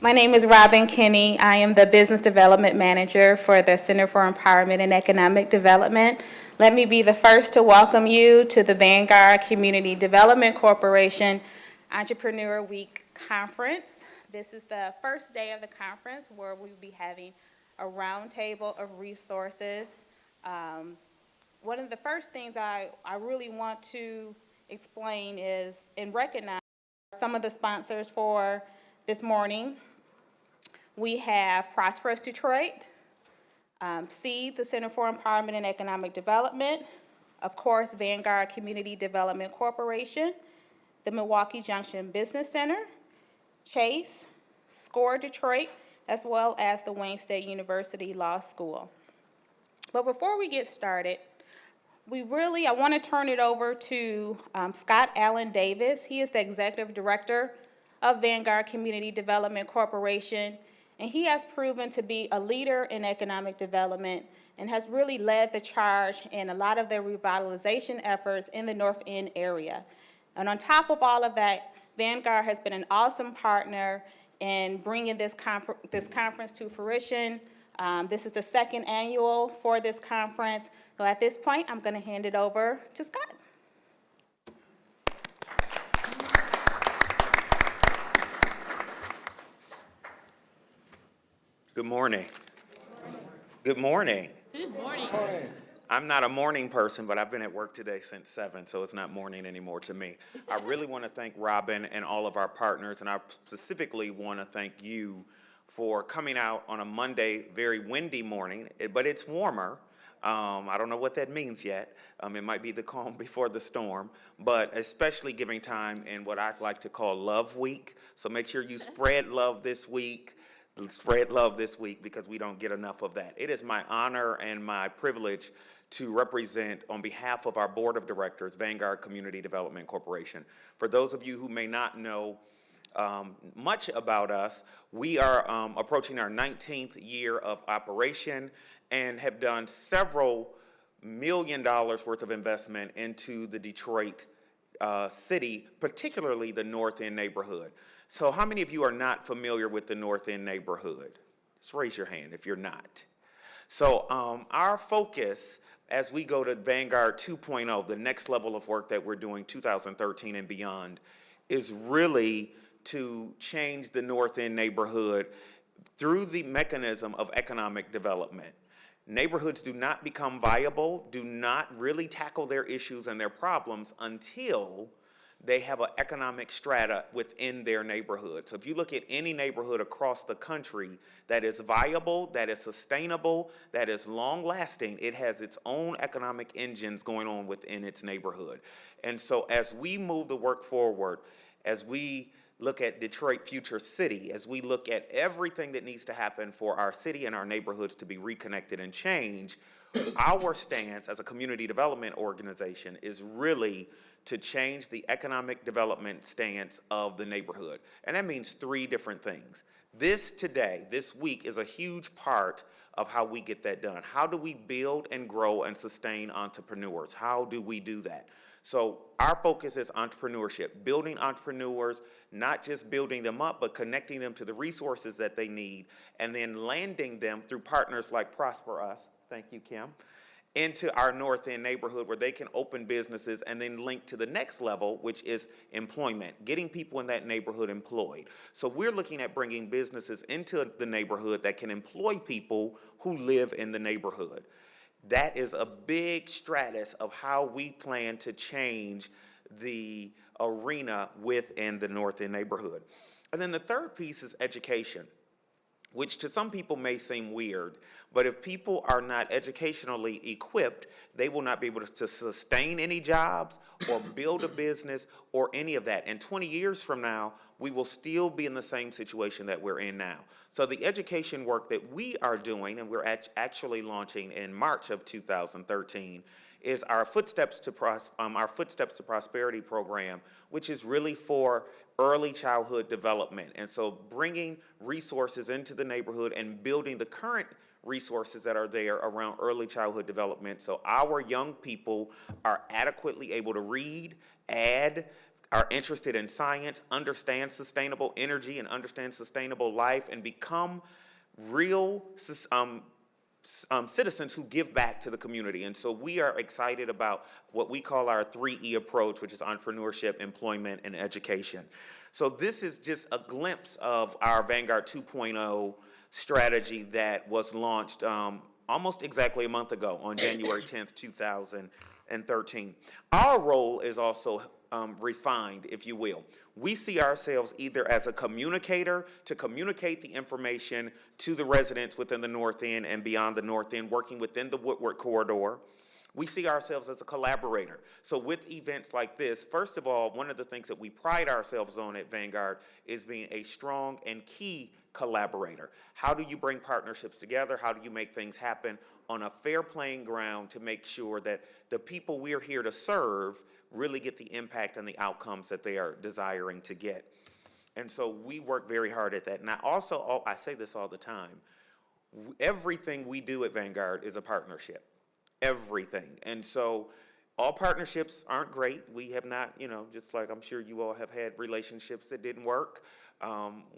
My name is Robin Kinney. I am the Business Development Manager for the Center for Empowerment and Economic Development. Let me be the first to welcome you to the Vanguard Community Development Corporation Entrepreneur Week Conference. This is the first day of the conference where we'll be having a roundtable of resources. One of the first things I really want to explain is and recognize some of the sponsors for this morning. We have Prosperous Detroit, CEED, the Center for Empowerment and Economic Development, of course, Vanguard Community Development Corporation, the Milwaukee Junction Business Center, Chase, SCORE Detroit, as well as the Wayne State University Law School. But before we get started, I want to turn it over to Scott Allen Davis. He is the Executive Director of Vanguard Community Development Corporation, and he has proven to be a leader in economic development and has really led the charge in a lot of their revitalization efforts in the North End area. And on top of all of that, Vanguard has been an awesome partner in bringing this conference to fruition. This is the second annual for this conference. So at this point, I'm going to hand it over to Scott. Good morning. Good morning. Good morning. I'm not a morning person, but I've been at work today since 7, so it's not morning anymore to me. I really want to thank Robin and all of our partners, and I specifically want to thank you for coming out on a Monday, very windy morning, but it's warmer. I don't know what that means yet. It might be the calm before the storm, but especially giving time in what I like to call Love Week. So make sure you spread love this week. Spread love this week because we don't get enough of that. It is my honor and my privilege to represent on behalf of our board of directors, Vanguard Community Development Corporation. For those of you who may not know much about us, we are approaching our 19th year of operation and have done several $1 million worth of investment into the Detroit city, particularly the North End neighborhood. So how many of you are not familiar with the North End neighborhood? Just raise your hand if you're not. So our focus as we go to Vanguard 2.0, the next level of work that we're doing 2013 and beyond, is really to change the North End neighborhood through the mechanism of economic development. Neighborhoods do not become viable, do not really tackle their issues and their problems until they have an economic strata within their neighborhood. So if you look at any neighborhood across the country that is viable, that is sustainable, that is long-lasting, it has its own economic engines going on within its neighborhood. And so as we move the work forward, as we look at Detroit Future City, as we look at everything that needs to happen for our city and our neighborhoods to be reconnected and change, our stance as a community development organization is really to change the economic development stance of the neighborhood. And that means 3 different things. This week, is a huge part of how we get that done. How do we build and grow and sustain entrepreneurs? How do we do that? So our focus is entrepreneurship, building entrepreneurs, not just building them up, but connecting them to the resources that they need, and then landing them through partners like Prosper Us, thank you, Kim, into our North End neighborhood where they can open businesses and then link to the next level, which is employment, getting people in that neighborhood employed. So we're looking at bringing businesses into the neighborhood that can employ people who live in the neighborhood. That is a big stratus of how we plan to change the arena within the North End neighborhood. And then the third piece is education, which to some people may seem weird, but if people are not educationally equipped, they will not be able to sustain any jobs or build a business or any of that. And 20 years from now, we will still be in the same situation that we're in now. So the education work that we are doing, and we're actually launching in March of 2013, is our Footsteps to Prosperity program, which is really for early childhood development. And so bringing resources into the neighborhood and building the current resources that are there around early childhood development so our young people are adequately able to read, add, are interested in science, understand sustainable energy and understand sustainable life, and become real citizens who give back to the community. And so we are excited about what we call our 3E approach, which is entrepreneurship, employment, and education. So this is just a glimpse of our Vanguard 2.0 strategy that was launched almost exactly a month ago on January 10th, 2013. Our role is also refined, if you will. We see ourselves either as a communicator to communicate the information to the residents within the North End and beyond the North End, working within the Woodward corridor. We see ourselves as a collaborator. So with events like this, first of all, one of the things that we pride ourselves on at Vanguard is being a strong and key collaborator. How do you bring partnerships together? How do you make things happen on a fair playing ground to make sure that the people we're here to serve really get the impact and the outcomes that they are desiring to get? And so we work very hard at that. And I say this all the time, everything we do at Vanguard is a partnership. Everything. And so all partnerships aren't great. We have not, just like I'm sure you all have had relationships that didn't work.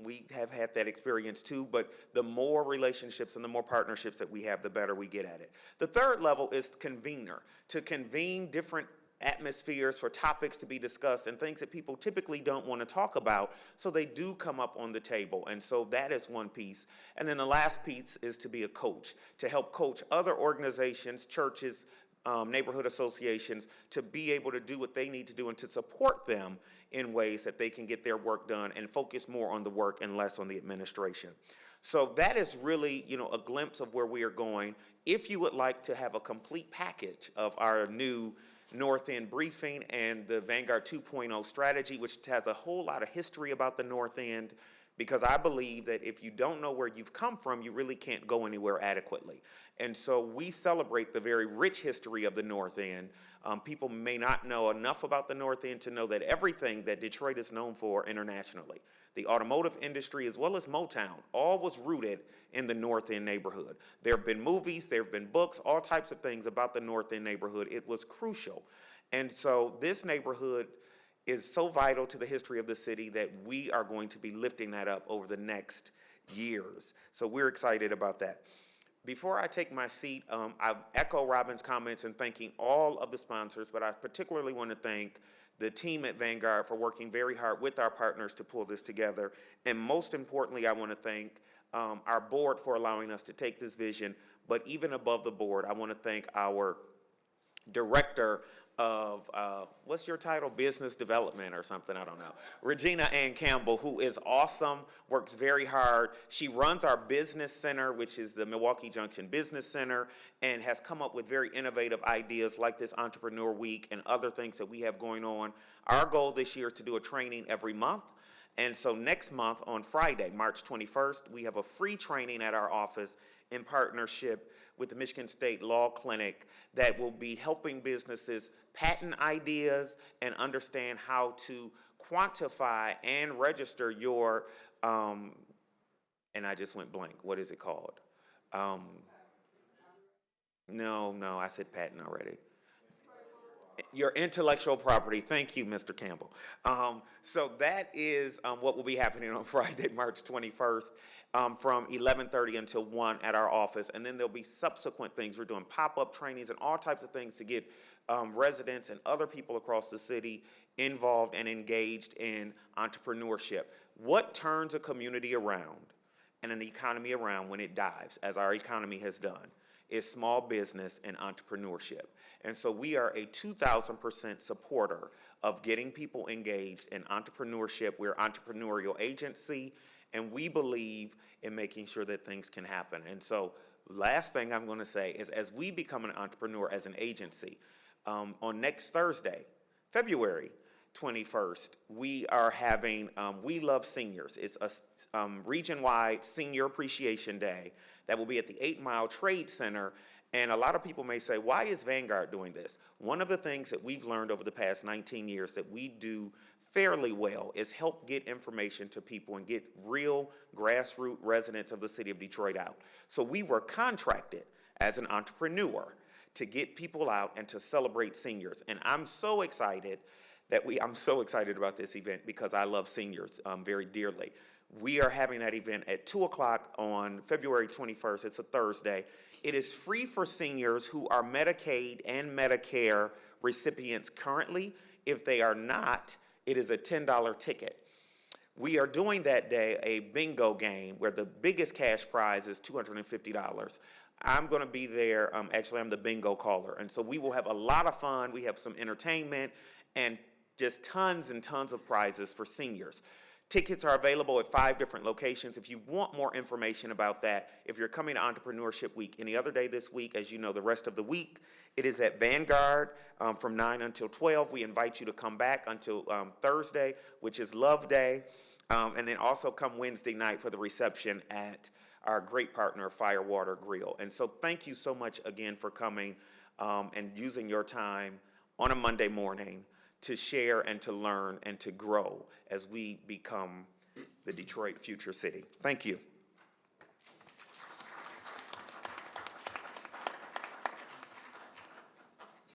We have had that experience too, but the more relationships and the more partnerships that we have, the better we get at it. The third level is convener, to convene different atmospheres for topics to be discussed and things that people typically don't want to talk about, so they do come up on the table. And so that is one piece. And then the last piece is to be a coach, to help coach other organizations, churches, neighborhood associations, to be able to do what they need to do and to support them in ways that they can get their work done and focus more on the work and less on the administration. So that is really, a glimpse of where we are going. If you would like to have a complete package of our new North End briefing and the Vanguard 2.0 strategy, which has a whole lot of history about the North End, because I believe that if you don't know where you've come from, you really can't go anywhere adequately. And so we celebrate the very rich history of the North End. People may not know enough about the North End to know that everything that Detroit is known for internationally, the automotive industry as well as Motown, all was rooted in the North End neighborhood. There have been movies, there have been books, all types of things about the North End neighborhood. It was crucial. And so this neighborhood is so vital to the history of the city that we are going to be lifting that up over the next years. So we're excited about that. Before I take my seat, I echo Robin's comments in thanking all of the sponsors, but I particularly want to thank the team at Vanguard for working very hard with our partners to pull this together. And most importantly, I want to thank our board for allowing us to take this vision. But even above the board, I want to thank our director of, what's your title? Business Development or something, I don't know. Regina Ann Campbell, who is awesome, works very hard. She runs our business center, which is the Milwaukee Junction Business Center, and has come up with very innovative ideas like this Entrepreneur Week and other things that we have going on. Our goal this year is to do a training every month. And so next month on Friday, March 21st, we have a free training at our office in partnership with the Michigan State Law Clinic that will be helping businesses patent ideas and understand how to quantify and register your, and I just went blank. What is it called? No, I said patent already. Your intellectual property. Thank you, Mr. Campbell. So that is what will be happening on Friday, March 21st, from 11:30 until 1 at our office. And then there'll be subsequent things. We're doing pop-up trainings and all types of things to get residents and other people across the city involved and engaged in entrepreneurship. What turns a community around and an economy around when it dives, as our economy has done, is small business and entrepreneurship. And so we are a 2,000% supporter of getting people engaged in entrepreneurship. We're an entrepreneurial agency, and we believe in making sure that things can happen. And so last thing I'm going to say is, as we become an entrepreneur as an agency, on next Thursday, February 21st, we are having We Love Seniors. It's a region-wide Senior Appreciation Day that will be at the 8 Mile Trade Center. And a lot of people may say, why is Vanguard doing this? One of the things that we've learned over the past 19 years that we do fairly well is help get information to people and get real grassroots residents of the city of Detroit out. So we were contracted as an entrepreneur to get people out and to celebrate seniors. And I'm so excited I'm so excited about this event because I love seniors very dearly. We are having that event at 2 o'clock on February 21st. It's a Thursday. It is free for seniors who are Medicaid and Medicare recipients currently. If they are not, it is a $10 ticket. We are doing that day a bingo game where the biggest cash prize is $250. I'm going to be there. Actually, I'm the bingo caller. And so we will have a lot of fun. We have some entertainment and just tons and tons of prizes for seniors. Tickets are available at 5 different locations. If you want more information about that, if you're coming to Entrepreneurship Week any other day this week, as you know, the rest of the week, it is at Vanguard from 9 until 12. We invite you to come back until Thursday, which is Love Day, and then also come Wednesday night for the reception at our great partner, Firewater Grill. And so thank you so much again for coming and using your time on a Monday morning to share and to learn and to grow as we become the Detroit future city. Thank you.